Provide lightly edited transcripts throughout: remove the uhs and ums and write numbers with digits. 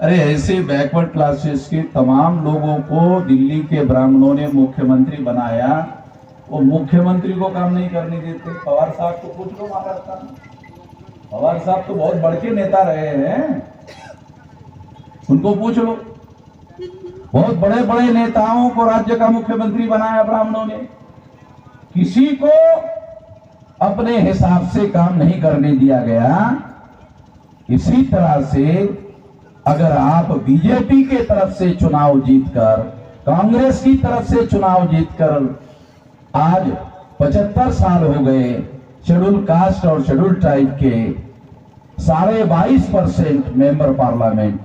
अरे ऐसे backward classes के तमाम लोगों को दिल्ली के ब्राह्मणों ने मुख्यमंत्री बनाया, वो मुख्यमंत्री को काम नहीं करने देते। पवार साहब को पूछ लो महाराष्ट्र में, पवार साहब तो बहुत बड़े नेता रहे हैं, उनको पूछ लो। बहुत बड़े बड़े नेताओं को राज्य का मुख्यमंत्री बनाया ब्राह्मणों ने, किसी को अपने हिसाब से काम नहीं करने दिया गया। इसी तरह से अगर आप बीजेपी के तरफ से चुनाव जीतकर, कांग्रेस की तरफ से चुनाव जीतकर आज 75 साल हो गए, शेड्यूल कास्ट और शेड्यूल ट्राइब के 22.5% मेंबर पार्लियामेंट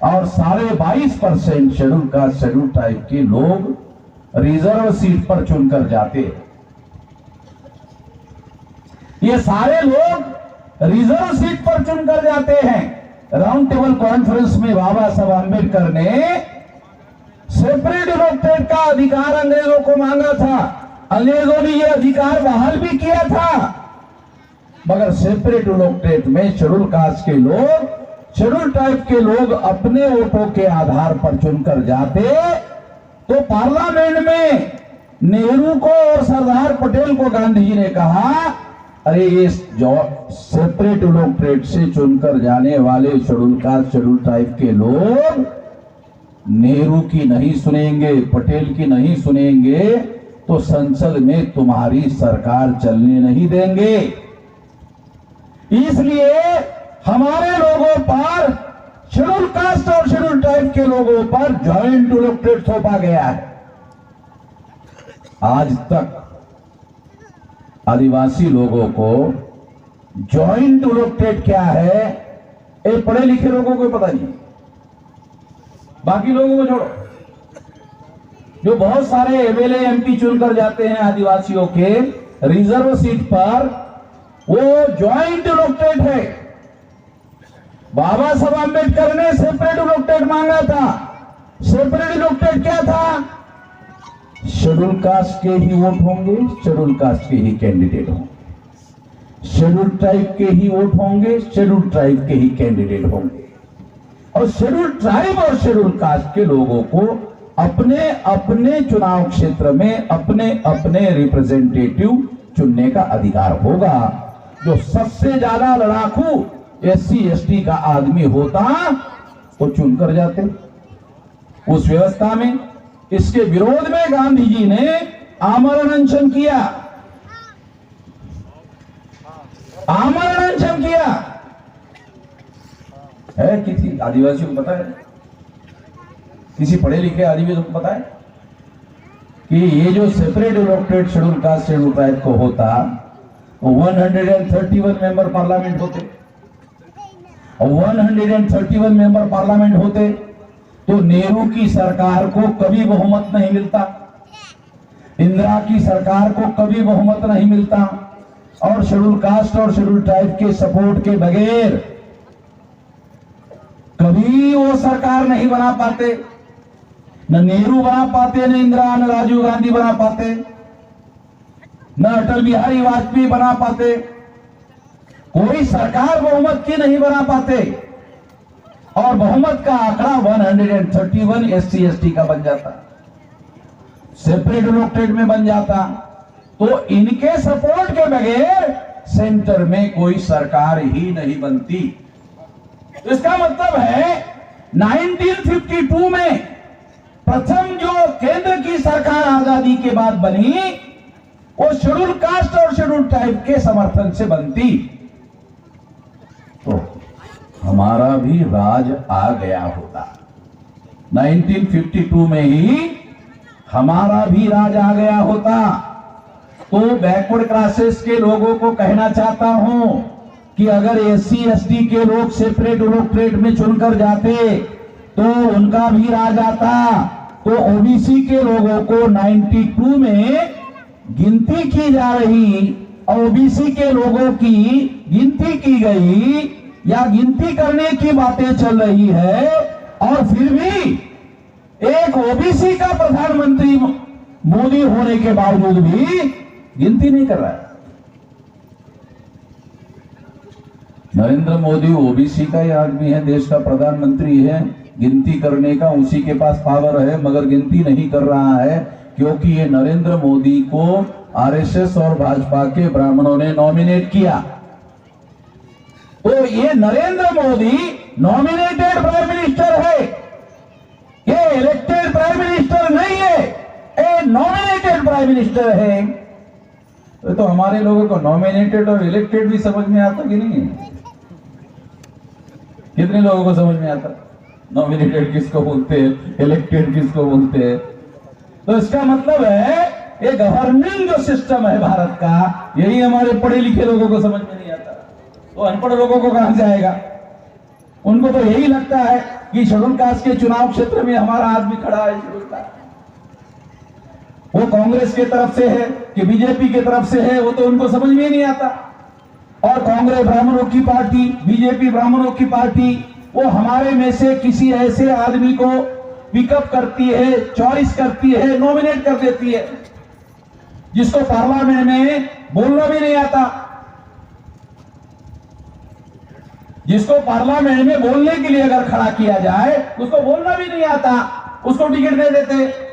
और 22.5% शेड्यूल कास्ट शेड्यूल ट्राइब के लोग रिजर्व सीट पर चुनकर जाते। ये सारे लोग रिजर्व सीट पर चुनकर जाते हैं। राउंड टेबल कॉन्फ्रेंस में बाबा साहब आंबेडकर ने सेपरेट इलेक्टेड का अधिकार अंग्रेजों को मांगा था, अंग्रेजों ने यह अधिकार बहाल भी किया था, मगर सेपरेट इलेक्टेड में शेड्यूल कास्ट के लोग, शेड्यूल ट्राइब के लोग अपने वोटों के आधार पर चुनकर जाते। तो पार्लियामेंट में नेहरू को और सरदार पटेल को गांधी जी ने कहा, अरे ये जो सेपरेट इलेक्टेड से चुनकर जाने वाले शेड्यूल कास्ट शेड्यूल ट्राइब के लोग नेहरू की नहीं सुनेंगे, पटेल की नहीं सुनेंगे, तो संसद में तुम्हारी सरकार चलने नहीं देंगे। इसलिए हमारे लोगों पर, शेड्यूल कास्ट और शेड्यूल ट्राइब के लोगों पर ज्वाइंट इलेक्टेड थोपा गया है। आज तक आदिवासी लोगों को ज्वाइंट इलेक्टेड क्या है, ये पढ़े लिखे लोगों को पता नहीं, बाकी लोगों को छोड़ो। जो बहुत सारे एमएलए एमपी चुनकर जाते हैं आदिवासियों के रिजर्व सीट पर, वो ज्वाइंट इलेक्टेड है। बाबा साहब आंबेडकर ने सेपरेट इलेक्टेड मांगा था। सेपरेट इलेक्टेड क्या था? शेड्यूल कास्ट के ही वोट होंगे, शेड्यूल कास्ट के ही कैंडिडेट होंगे, शेड्यूल ट्राइब के ही वोट होंगे, शेड्यूल ट्राइब के ही कैंडिडेट होंगे। और शेड्यूल ट्राइब और शेड्यूल कास्ट के लोगों को अपने अपने चुनाव क्षेत्र में अपने अपने रिप्रेजेंटेटिव चुनने का अधिकार होगा। जो सबसे ज्यादा लड़ाकू एससी एसटी का आदमी होता वो चुनकर जाते उस व्यवस्था में। इसके विरोध में गांधी जी ने आमरण अनशन किया, आमरण अनशन किया है। किसी आदिवासी को पता है, किसी पढ़े लिखे आदिवासी को पता है कि ये जो separate elected schedule caste schedule tribe को होता, 131 मेंबर पार्लियामेंट होते, और 131 मेंबर पार्लियामेंट होते तो नेहरू की सरकार को कभी बहुमत नहीं मिलता, इंदिरा की सरकार को कभी बहुमत नहीं मिलता, और शेड्यूल कास्ट और शेड्यूल ट्राइब के सपोर्ट के बगैर कभी वो सरकार नहीं बना पाते। न नेहरू बना पाते, न इंदिरा, न राजीव गांधी बना पाते, न अटल बिहारी वाजपेयी बना पाते, कोई सरकार बहुमत की नहीं बना पाते। और बहुमत का आंकड़ा 131 एससी एसटी का बन जाता, सेपरेट इलेक्टेड में बन जाता। तो इनके सपोर्ट के बगैर सेंटर में कोई सरकार ही नहीं बनती। तो इसका मतलब है 1952 में प्रथम जो केंद्र की सरकार आजादी के बाद बनी, वो शेड्यूल कास्ट और शेड्यूल ट्राइब के समर्थन से बनती। तो हमारा भी राज आ गया होता। 1952 में ही हमारा भी राज आ गया होता। तो बैकवर्ड क्लासेस के लोगों को कहना चाहता हूं कि अगर एससी एसटी के लोग सेपरेट इलेक्टेड में चुनकर जाते तो उनका भी राज आता। तो ओबीसी के लोगों को 92 में गिनती की जा रही, ओबीसी के लोगों की गिनती की गई या गिनती करने की बातें चल रही है, और फिर भी एक ओबीसी का प्रधानमंत्री मोदी होने के बावजूद भी गिनती नहीं कर रहा है। नरेंद्र मोदी ओबीसी का ही आदमी है, देश का प्रधानमंत्री है, गिनती करने का उसी के पास पावर है, मगर गिनती नहीं कर रहा है क्योंकि ये नरेंद्र मोदी को आरएसएस और भाजपा के ब्राह्मणों ने नॉमिनेट किया। तो ये Narendra Modi nominated prime minister है, ये इलेक्टेड प्राइम मिनिस्टर नहीं है, ये नॉमिनेटेड प्राइम मिनिस्टर है। तो हमारे लोगों को नॉमिनेटेड और इलेक्टेड भी समझ में आता कि नहीं है? कितने लोगों को समझ में आता नॉमिनेटेड किसको बोलते हैं, इलेक्टेड किसको बोलते हैं? तो इसका मतलब है ये गवर्निंग जो सिस्टम है भारत का, यही हमारे पढ़े लिखे लोगों को समझ में नहीं आता। तो अनपढ़ लोगों को कहां से आएगा? उनको तो यही लगता है कि शेड्यूल कास्ट के चुनाव क्षेत्र में हमारा आदमी खड़ा है, शेड्यूल कास्ट वो कांग्रेस के तरफ से है कि बीजेपी के तरफ से है, वो तो उनको समझ में नहीं आता। और कांग्रेस ब्राह्मणों की पार्टी, बीजेपी ब्राह्मणों की पार्टी, वो हमारे में से किसी ऐसे आदमी को पिकअप करती है, चॉइस करती है, नॉमिनेट कर देती है, जिसको पार्लियामेंट में बोलना भी नहीं आता, जिसको पार्लियामेंट में बोलने के लिए अगर खड़ा किया जाए उसको बोलना भी नहीं आता, उसको टिकट दे देते।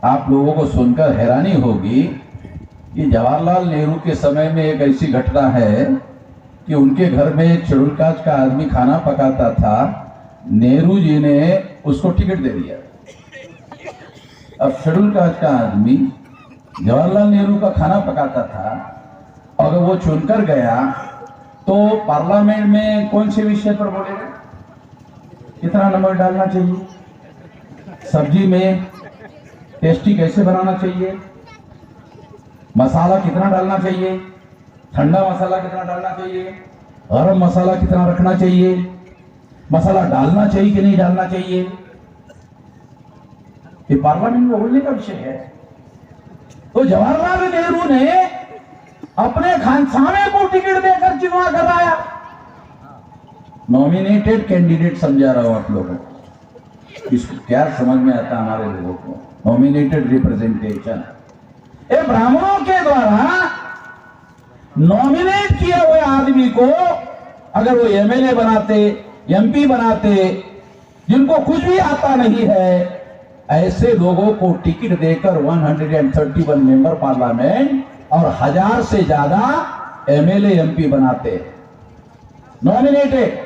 आप लोगों को सुनकर हैरानी होगी कि जवाहरलाल नेहरू के समय में एक ऐसी घटना है कि उनके घर में एक शेड्यूल कास्ट का आदमी खाना पकाता था, नेहरू जी ने उसको टिकट दे दिया। अब शेड्यूल कास्ट का आदमी जवाहरलाल नेहरू का खाना पकाता था, अगर वो चुनकर गया तो पार्लियामेंट में कौन से विषय पर बोलेगा? कितना नमक डालना चाहिए, सब्जी में टेस्टी कैसे बनाना चाहिए, मसाला कितना डालना चाहिए, ठंडा मसाला कितना डालना चाहिए, गरम मसाला कितना रखना चाहिए, मसाला डालना चाहिए कि नहीं डालना चाहिए, ये पार्लियामेंट में बोलने का विषय है। तो जवाहरलाल नेहरू ने अपने खानसामे को टिकट देकर चुनाव कराया। नॉमिनेटेड कैंडिडेट समझा रहा हूं आप लोगों को, इसको क्या समझ में आता हमारे लोगों को? नॉमिनेटेड रिप्रेजेंटेशन, ये ब्राह्मणों के द्वारा नॉमिनेट किए हुए आदमी को अगर वो एमएलए बनाते, एमपी बनाते, जिनको कुछ भी आता नहीं है, ऐसे लोगों को टिकट देकर 131 मेंबर पार्लियामेंट और 1000 से ज्यादा एमएलए एमपी बनाते, नॉमिनेटेड।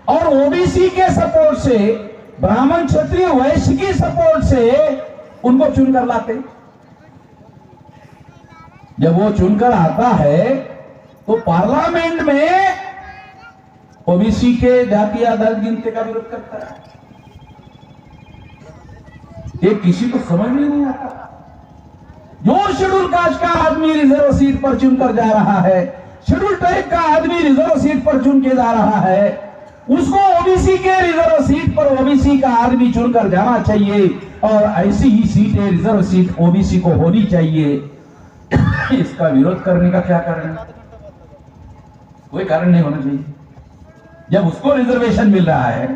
और ओबीसी के सपोर्ट से, ब्राह्मण क्षत्रिय वैश्य की सपोर्ट से उनको चुनकर लाते। जब वो चुनकर आता है तो पार्लियामेंट में ओबीसी के जाति आधार गिनती का विरोध करता है। ये किसी को समझ में नहीं आता। जो शेड्यूल कास्ट का आदमी रिजर्व सीट पर चुनकर जा रहा है, शेड्यूल ट्राइब का आदमी रिजर्व सीट पर चुन के जा रहा है, उसको ओबीसी के रिजर्व सीट पर ओबीसी का आदमी चुनकर जाना चाहिए और ऐसी ही सीटें रिजर्व सीट ओबीसी को होनी चाहिए। इसका विरोध करने का क्या कारण है? कोई कारण नहीं होना चाहिए। जब उसको रिजर्वेशन मिल रहा है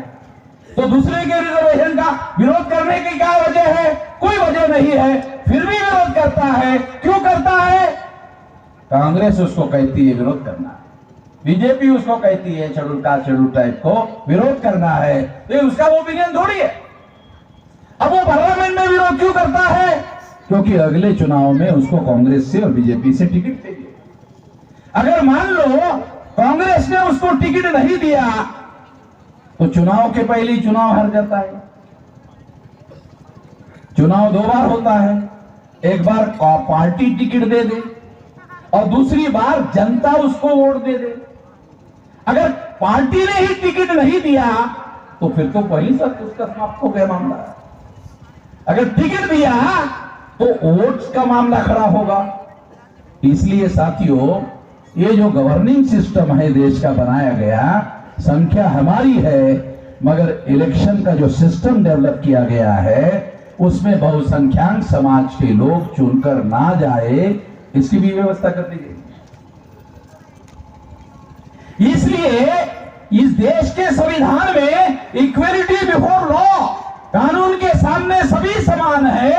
तो दूसरे के रिजर्वेशन का विरोध करने की क्या वजह है? कोई वजह नहीं है, फिर भी विरोध करता है। क्यों करता है? कांग्रेस उसको कहती है विरोध करना, बीजेपी उसको कहती है शेड्यूल कास्ट शेड्यूल ट्राइब को विरोध करना है, तो उसका ओपिनियन थोड़ी है। अब वो पार्लियामेंट में विरोध क्यों करता है? क्योंकि अगले चुनाव में उसको कांग्रेस से और बीजेपी से टिकट चाहिए। अगर मान लो कांग्रेस ने उसको टिकट नहीं दिया तो चुनाव के पहले ही चुनाव हार जाता है। चुनाव 2 बार होता है, एक बार पार्टी टिकट दे दे और दूसरी बार जनता उसको वोट दे दे। अगर पार्टी ने ही टिकट नहीं दिया तो फिर तो वही सब उसका समाप्त हो गया मामला। अगर टिकट दिया तो वोट्स का मामला खड़ा होगा। इसलिए साथियों, ये जो गवर्निंग सिस्टम है देश का बनाया गया, संख्या हमारी है, मगर इलेक्शन का जो सिस्टम डेवलप किया गया है उसमें बहुसंख्यक समाज के लोग चुनकर ना जाए, इसकी भी व्यवस्था कर दी गई। इसलिए इस देश के संविधान में इक्वलिटी बिफोर लॉ, कानून के सामने सभी समान है,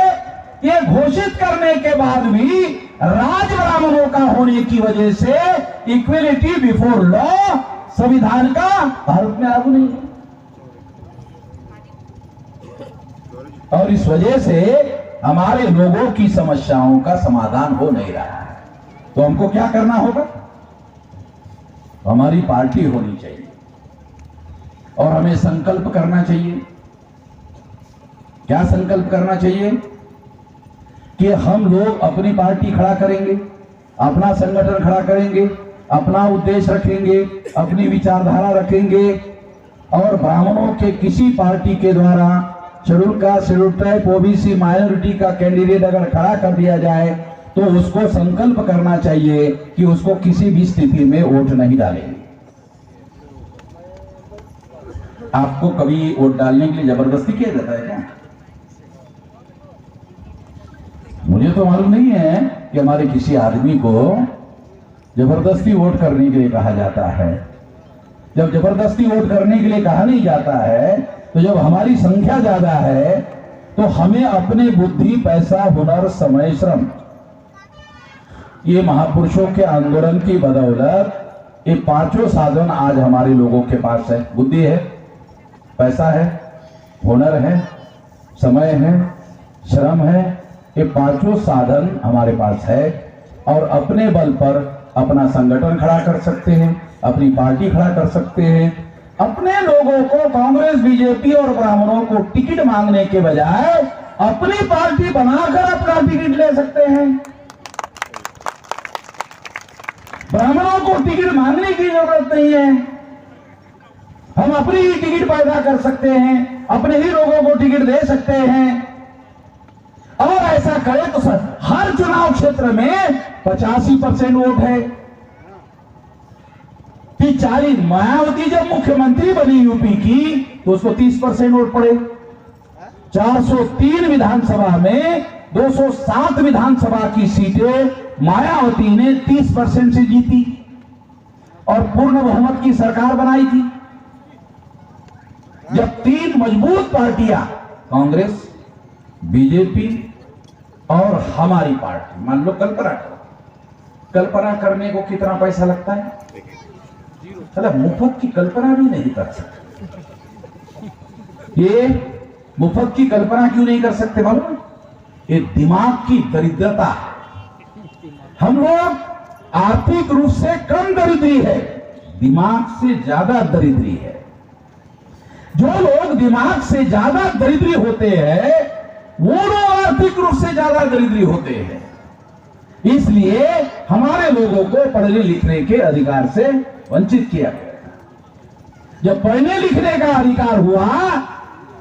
ये घोषित करने के बाद भी राज ब्राह्मणों का होने की वजह से इक्वलिटी बिफोर लॉ संविधान का भारत में लागू नहीं है। और इस वजह से हमारे लोगों की समस्याओं का समाधान हो नहीं रहा है। तो हमको क्या करना होगा? हमारी पार्टी होनी चाहिए और हमें संकल्प करना चाहिए। क्या संकल्प करना चाहिए? कि हम लोग अपनी पार्टी खड़ा करेंगे, अपना संगठन खड़ा करेंगे, अपना उद्देश्य रखेंगे, अपनी विचारधारा रखेंगे और ब्राह्मणों के किसी पार्टी के द्वारा schedule caste, schedule tribe, OBC, minority का कैंडिडेट अगर खड़ा कर दिया जाए तो उसको संकल्प करना चाहिए कि उसको किसी भी स्थिति में वोट नहीं डालेंगे। आपको कभी वोट डालने के लिए जबरदस्ती किया जाता है क्या? मुझे तो मालूम नहीं है कि हमारे किसी आदमी को जबरदस्ती वोट करने के लिए कहा जाता है। जब जबरदस्ती वोट करने के लिए कहा नहीं जाता है तो जब हमारी संख्या ज्यादा है तो हमें अपने बुद्धि, पैसा, हुनर, समय, श्रम, ये महापुरुषों के आंदोलन की बदौलत ये पांचों साधन आज हमारे लोगों के पास है। बुद्धि है, पैसा है, हुनर है, समय है, श्रम है, ये पांचों साधन हमारे पास है और अपने बल पर अपना संगठन खड़ा कर सकते हैं, अपनी पार्टी खड़ा कर सकते हैं। अपने लोगों को कांग्रेस, बीजेपी और ब्राह्मणों को टिकट मांगने के बजाय अपनी पार्टी बनाकर अपना टिकट ले सकते हैं। ब्राह्मणों को टिकट मांगने की जरूरत नहीं है, हम अपनी ही टिकट पैदा कर सकते हैं, अपने ही लोगों को टिकट दे सकते हैं। और ऐसा करें तो सर हर चुनाव क्षेत्र में 85% वोट है। 40 मायावती जब मुख्यमंत्री बनी यूपी की तो उसको 30% वोट पड़े। 403 विधानसभा में 207 विधानसभा की सीटें मायावती ने 30% से जीती और पूर्ण बहुमत की सरकार बनाई थी। जब 3 मजबूत पार्टियां कांग्रेस, बीजेपी और हमारी पार्टी, मान लो कल्पना करने को कितना पैसा लगता है? चलो मुफ्त की कल्पना भी नहीं कर सकते। ये मुफ्त की कल्पना क्यों नहीं कर सकते मालूम? ये दिमाग की दरिद्रता। हम लोग आर्थिक रूप से कम दरिद्री है, दिमाग से ज्यादा दरिद्री है। जो लोग दिमाग से ज्यादा दरिद्री होते हैं वो लोग आर्थिक रूप से ज्यादा दरिद्री होते हैं। इसलिए हमारे लोगों को पढ़ने लिखने के अधिकार से वंचित किया गया। जब पढ़ने लिखने का अधिकार हुआ,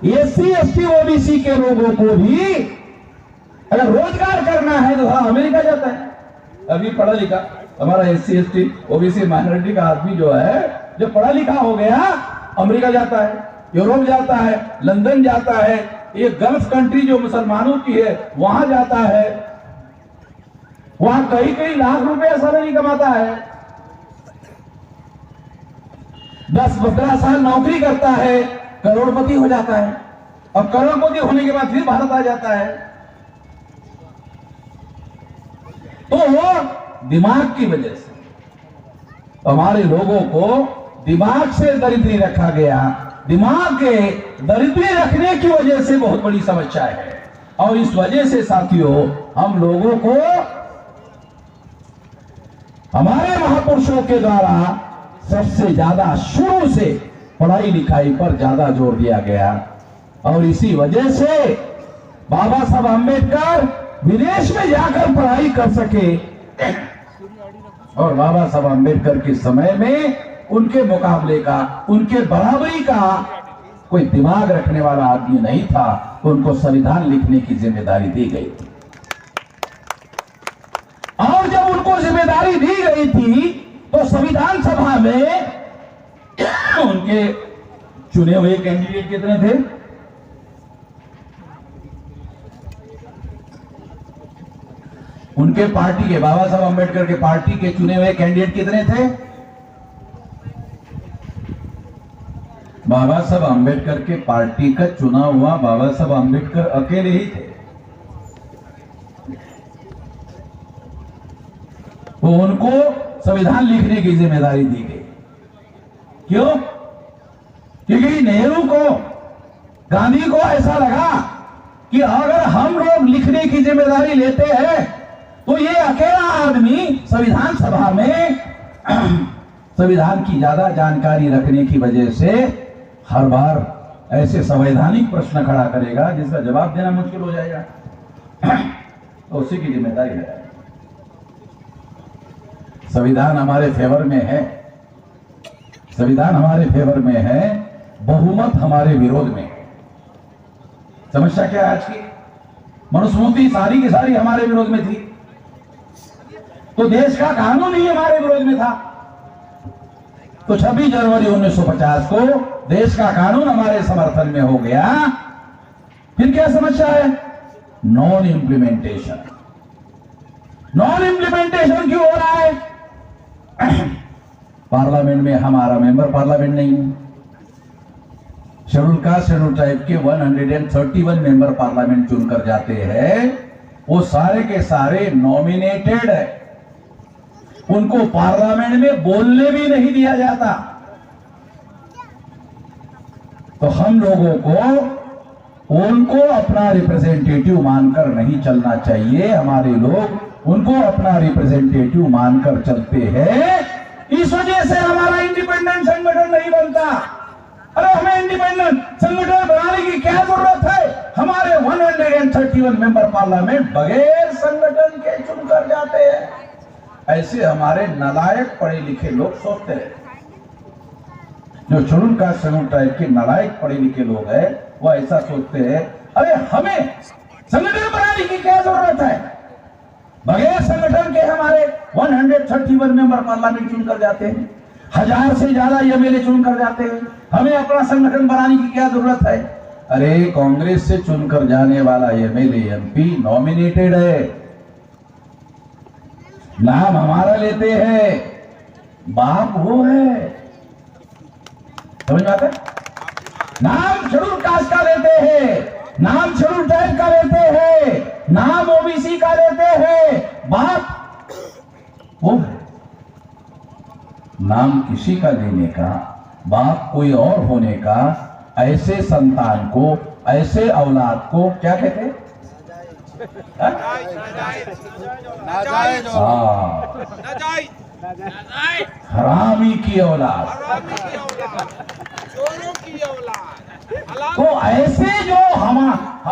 एससी, एसटी, ओबीसी के लोगों को भी अगर रोजगार करना है तो अमेरिका जाता है। अभी पढ़ा लिखा हमारा एससी, एसटी, ओबीसी, माइनॉरिटी का आदमी जो है, जब पढ़ा लिखा हो गया अमेरिका जाता है, यूरोप जाता है, लंदन जाता है, ये गल्फ कंट्री जो मुसलमानों की है वहां जाता है, वहां कई लाख रुपए सैलरी कमाता है, 10-15 साल नौकरी करता है, करोड़पति हो जाता है और करोड़पति होने के बाद फिर भारत आ जाता है। तो वो दिमाग की वजह से हमारे लोगों को दिमाग से दरिद्री रखा गया। दिमाग के दरिद्री रखने की वजह से बहुत बड़ी समस्या है और इस वजह से साथियों हम लोगों को हमारे महापुरुषों के द्वारा सबसे ज्यादा शुरू से पढ़ाई लिखाई पर ज्यादा जोर दिया गया और इसी वजह से बाबा साहब अम्बेडकर विदेश में जाकर पढ़ाई कर सके और बाबा साहब अम्बेडकर के समय में उनके मुकाबले का, उनके बराबरी का कोई दिमाग रखने वाला आदमी नहीं था, तो उनको संविधान लिखने की जिम्मेदारी दी गई थी। और जब उनको जिम्मेदारी दी गई थी तो संविधान सभा में उनके चुने हुए कैंडिडेट कितने थे? उनके पार्टी के, बाबा साहब अम्बेडकर के पार्टी के चुने हुए कैंडिडेट कितने थे? बाबा साहब अम्बेडकर के पार्टी का चुना हुआ बाबा साहब अम्बेडकर अकेले ही थे। तो उनको संविधान लिखने की जिम्मेदारी दी गई। क्यों? क्योंकि नेहरू को, गांधी को ऐसा लगा कि अगर हम लोग लिखने की जिम्मेदारी लेते हैं तो ये अकेला आदमी संविधान सभा में संविधान की ज्यादा जानकारी रखने की वजह से हर बार ऐसे संवैधानिक प्रश्न खड़ा करेगा जिसका जवाब देना मुश्किल हो जाएगा। तो उसी की जिम्मेदारी है। संविधान हमारे फेवर में है, संविधान हमारे फेवर में है, बहुमत हमारे विरोध में है। समस्या क्या है आज की? मनुस्मृति सारी की सारी हमारे विरोध में थी, तो देश का कानून ही हमारे विरोध में था। तो 26 जनवरी 1950 को देश का कानून हमारे समर्थन में हो गया। फिर क्या समस्या है? Non implementation. नॉन इम्प्लीमेंटेशन क्यों हो रहा है? पार्लियामेंट में हमारा मेंबर पार्लियामेंट नहीं है। शेड्यूल कास्ट शेड्यूल ट्राइब के 131 मेंबर पार्लियामेंट चुनकर जाते हैं, वो सारे के सारे नॉमिनेटेड है। उनको पार्लियामेंट में बोलने भी नहीं दिया जाता। तो हम लोगों को उनको अपना रिप्रेजेंटेटिव मानकर नहीं चलना चाहिए। हमारे लोग उनको अपना रिप्रेजेंटेटिव मानकर चलते हैं, इस वजह से हमारा इंडिपेंडेंट संगठन नहीं बनता। अरे हमें इंडिपेंडेंट संगठन बनाने की क्या जरूरत है? हमारे 131 मेंबर पार्लियामेंट बगैर संगठन के चुनकर जाते हैं। ऐसे हमारे नालायक पढ़े लिखे लोग सोचते हैं। जो शेड्यूल कास्ट शेड्यूल ट्राइब के नालायक पढ़े लिखे लोग हैं, वो ऐसा सोचते हैं, अरे हमें संगठन बनाने की क्या जरूरत है? बगैर संगठन के हमारे 131 मेंबर पार्लियामेंट चुनकर जाते हैं, 1000 से ज्यादा एमएलए चुनकर जाते हैं। हमें अपना संगठन बनाने की क्या जरूरत है? अरे कांग्रेस से चुनकर जाने वाला एमएलए एमपी नॉमिनेटेड है, नाम हमारा लेते हैं, बाप वो है। समझ में आता है? नाम शेड्यूल कास्ट का लेते हैं, नाम शेड्यूल ट्राइब का लेते हैं, नाम ओबीसी का लेते हैं, बाप वो है। नाम किसी का लेने का, बाप कोई और होने का, ऐसे संतान को, ऐसे औलाद को क्या कहते हैं? हरामी की औलाद। तो ऐसे जो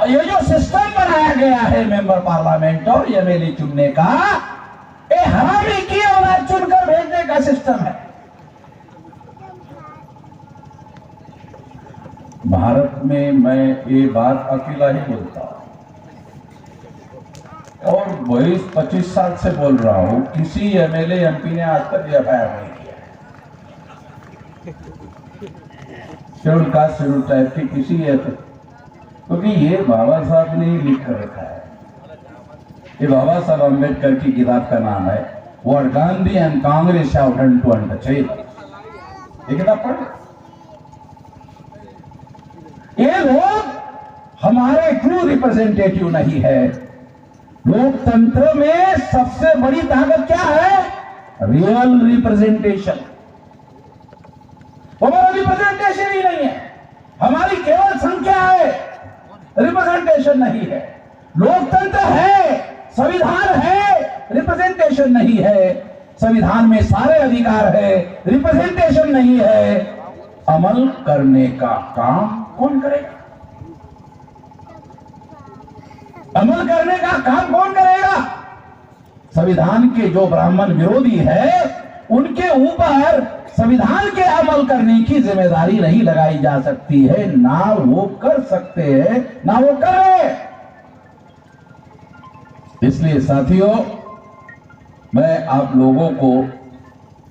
ये जो सिस्टम बनाया गया है मेंबर पार्लियामेंट और एमएलए चुनने का, ये हरामी की औलाद चुनकर भेजने का सिस्टम है। भारत में मैं ये बात अकेला ही बोलता हूं और 22-25 साल से बोल रहा हूं, किसी एमएलए एमपी ने आज तक एफआईआर नहीं किया। शेड्यूल कास्ट शेड्यूल ट्राइब के किसी ऐसे, क्योंकि ये बाबा साहब ने लिख कर रखा है। ये बाबा साहब अम्बेडकर की किताब का नाम है what Gandhi and Congress have done to untouchable. ये किताब पढ़। ये लोग हमारे ट्रू रिप्रेजेंटेटिव नहीं है। लोकतंत्र में सबसे बड़ी ताकत क्या है? Real representation. हमारा रिप्रेजेंटेशन ही नहीं है, हमारी केवल संख्या है, रिप्रेजेंटेशन नहीं है। लोकतंत्र है, संविधान है, रिप्रेजेंटेशन नहीं है। संविधान में सारे अधिकार है, रिप्रेजेंटेशन नहीं है। अमल करने का काम कौन करेगा? अमल करने का काम कौन करेगा? संविधान के जो ब्राह्मण विरोधी है, उनके ऊपर संविधान के अमल करने की जिम्मेदारी नहीं लगाई जा सकती है। ना वो कर सकते हैं, ना वो कर रहे। इसलिए साथियों, मैं आप लोगों को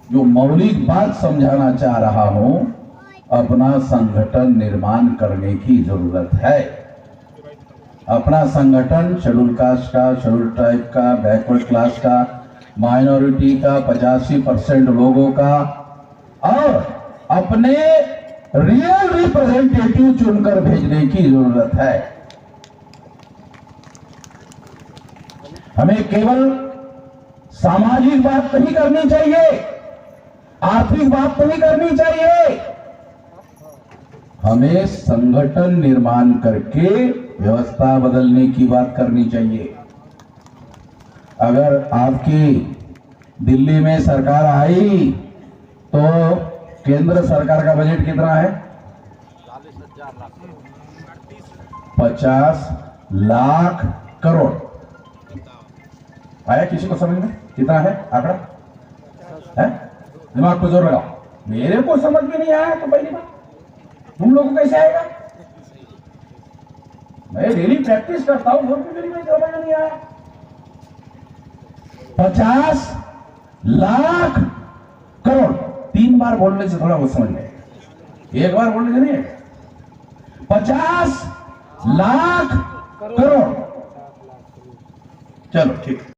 जो मौलिक बात समझाना चाह रहा हूं, अपना संगठन निर्माण करने की जरूरत है। अपना संगठन शेड्यूल कास्ट का, शेड्यूल ट्राइब का, बैकवर्ड क्लास का, माइनॉरिटी का, 85% लोगों का, और अपने रियल रिप्रेजेंटेटिव चुनकर भेजने की जरूरत है। हमें केवल सामाजिक बात नहीं करनी चाहिए, आर्थिक बात नहीं करनी चाहिए, हमें संगठन निर्माण करके व्यवस्था बदलने की बात करनी चाहिए। अगर आपकी दिल्ली में सरकार आई तो केंद्र सरकार का बजट कितना है? 50 लाख करोड़। आया किसी को समझ में कितना है आंकड़ा? है? दिमाग को जोर लगाओ। मेरे को समझ में नहीं आया तो पहली बात तुम लोगों को कैसे आएगा? मैं डेली प्रैक्टिस करता हूं, मेरी में समझ में नहीं आया। 50 लाख करोड़ 3 बार बोलने से थोड़ा वो समझ में, एक बार बोलने से नहीं। 50 लाख करोड़। चलो ठीक।